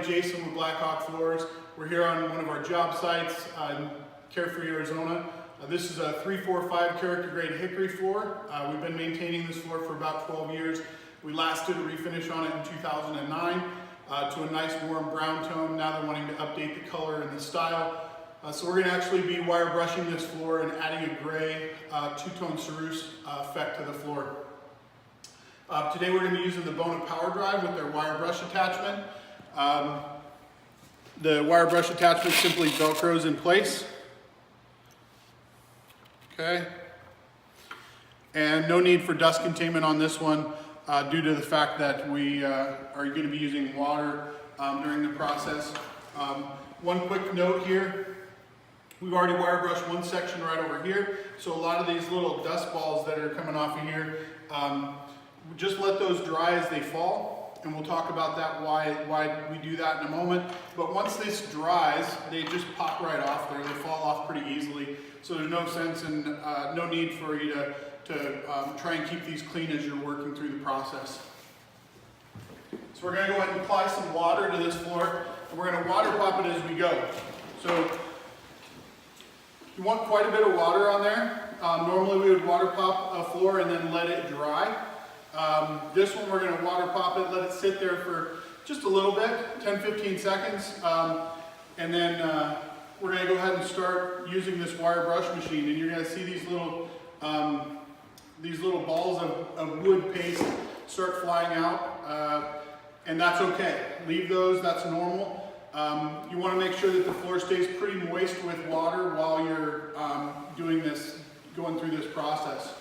Jason with Blackhawk Floors. We're here on one of our job sites in Carefree, Arizona. This is a 345 character grade hickory floor. We've been maintaining this floor for about 12 years. We last did a refinish on it in 2009 to a nice warm brown tone. Now they're wanting to update the color and the style. So we're going to actually be wire brushing this floor and adding a gray two-tone ceruse effect to the floor. Today we're going to be using the Bona Powerdrive with their wire brush attachment. The wire brush attachment simply velcros in place. Okay. And no need for dust containment on this one due to the fact that we are going to be using water during the process. One quick note here. We've already wire brushed one section right over here. So a lot of these little dust balls that are coming off of here, just let those dry as they fall, and we'll talk about that, why we do that in a moment. But once this dries, they just pop right off there. They fall off pretty easily. So there's no sense and no need for you to try and keep these clean as you're working through the process. So we're going to go ahead and apply some water to this floor, and we're going to water pop it as we go. So you want quite a bit of water on there. Normally we would water pop a floor and then let it dry. This one we're going to water pop it, let it sit there for just a little bit, 10-15 seconds, and then we're going to go ahead and start using this wire brush machine. And you're going to see these little balls of wood paste start flying out, and that's okay. Leave those, that's normal. You want to make sure that the floor stays pretty moist with water while you're going through this process.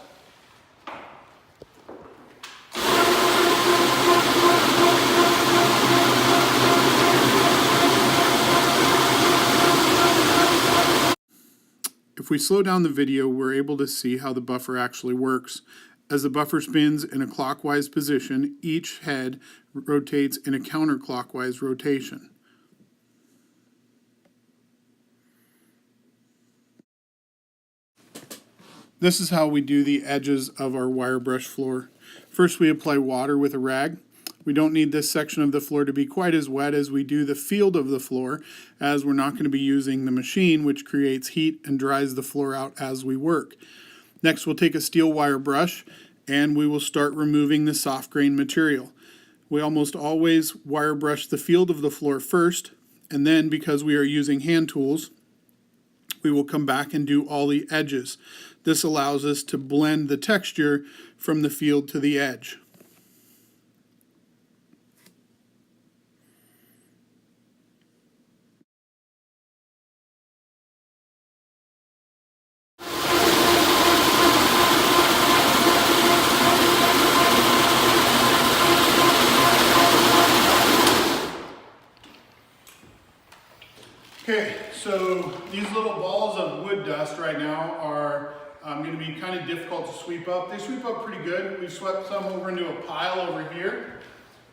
If we slow down the video, we're able to see how the buffer actually works. As the buffer spins in a clockwise position, each head rotates in a counterclockwise rotation. This is how we do the edges of our wire brush floor. First, we apply water with a rag. We don't need this section of the floor to be quite as wet as we do the field of the floor, as we're not going to be using the machine, which creates heat and dries the floor out as we work. Next, we'll take a steel wire brush and we will start removing the soft grain material. We almost always wire brush the field of the floor first, and then because we are using hand tools, we will come back and do all the edges. This allows us to blend the texture from the field to the edge. Okay, so these little balls of wood dust right now are going to be kind of difficult to sweep up. They sweep up pretty good. We've swept some over into a pile over here.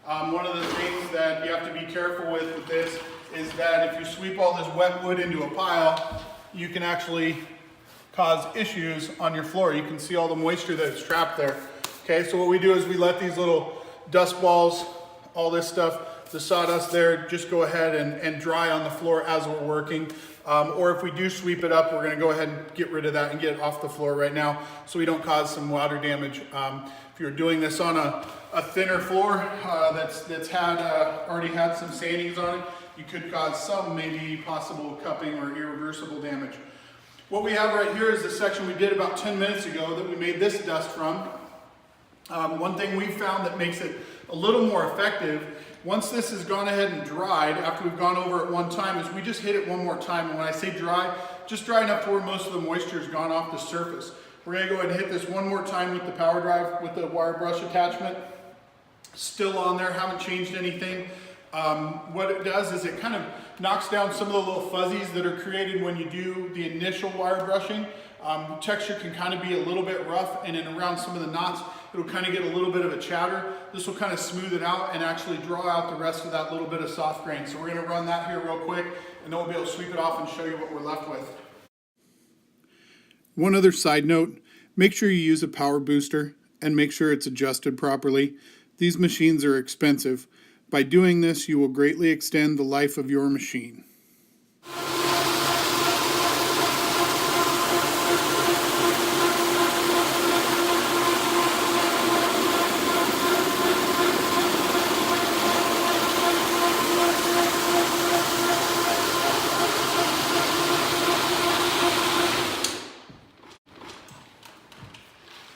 One of the things that you have to be careful with this is that if you sweep all this wet wood into a pile, you can actually cause issues on your floor. You can see all the moisture that's trapped there. Okay, so what we do is we let these little dust balls, all this stuff, the sawdust there, just go ahead and dry on the floor as we're working. Or if we do sweep it up, we're going to go ahead and get rid of that and get it off the floor right now so we don't cause some water damage. If you're doing this on a thinner floor that's already had some sandings on it, you could cause some maybe possible cupping or irreversible damage. What we have right here is the section we did about 10 minutes ago that we made this dust from. One thing we found that makes it a little more effective, once this has gone ahead and dried, after we've gone over it one time, is we just hit it one more time. And when I say dry, just dry enough to where most of the moisture has gone off the surface. We're going to go ahead and hit this one more time with the power drive, with the wire brush attachment. Still on there, haven't changed anything. What it does is it kind of knocks down some of the little fuzzies that are created when you do the initial wire brushing. The texture can kind of be a little bit rough, and then around some of the knots, it'll kind of get a little bit of a chatter. This will kind of smooth it out and actually draw out the rest of that little bit of soft grain. So we're going to run that here real quick, and then we'll be able to sweep it off and show you what we're left with. One other side note, make sure you use a power booster and make sure it's adjusted properly. These machines are expensive, By doing this, you will greatly extend the life of your machine.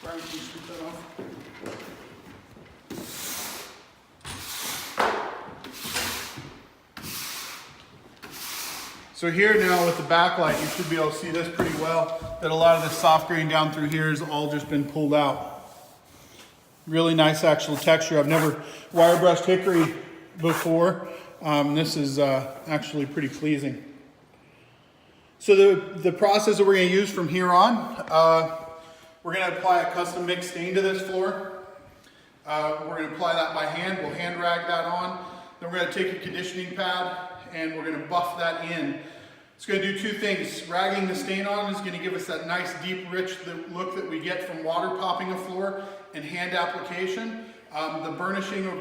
Brian, can you scoop that off? So here now with the backlight, you should be able to see this pretty well, that a lot of the soft grain down through here has all just been pulled out. Really nice actual texture. I've never wire brushed hickory before. This is actually pretty pleasing. So the process that we're going to use from here on, we're going to apply a custom mix stain to this floor. We're going to apply that by hand. We'll hand rag that on. Then we're going to take a conditioning pad and we're going to buff that in. It's going to do two things. Ragging the stain on is going to give us that nice, deep, rich look that we get from water popping a floor and hand application. The burnishing or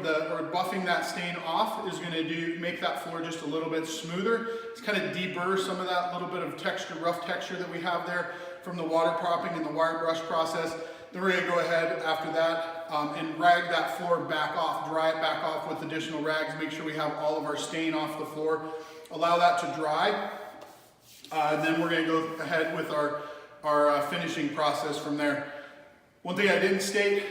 buffing that stain off is going to make that floor just a little bit smoother. It's kind of deburr some of that little bit of texture, rough texture that we have there from the water popping and the wire brush process. Then we're going to go ahead after that and rag that floor back off, dry it back off with additional rags, make sure we have all of our stain off the floor. Allow that to dry. And then we're going to go ahead with our finishing process from there. One thing I didn't state,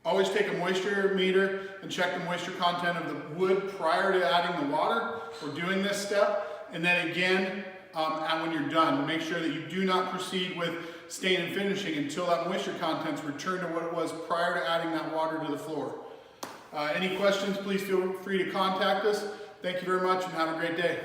always take a moisture meter and check the moisture content of the wood prior to adding the water or doing this step. And then again, and when you're done, make sure that you do not proceed with stain and finishing until that moisture content's returned to what it was prior to adding that water to the floor. Any questions, please feel free to contact us. Thank you very much and have a great day.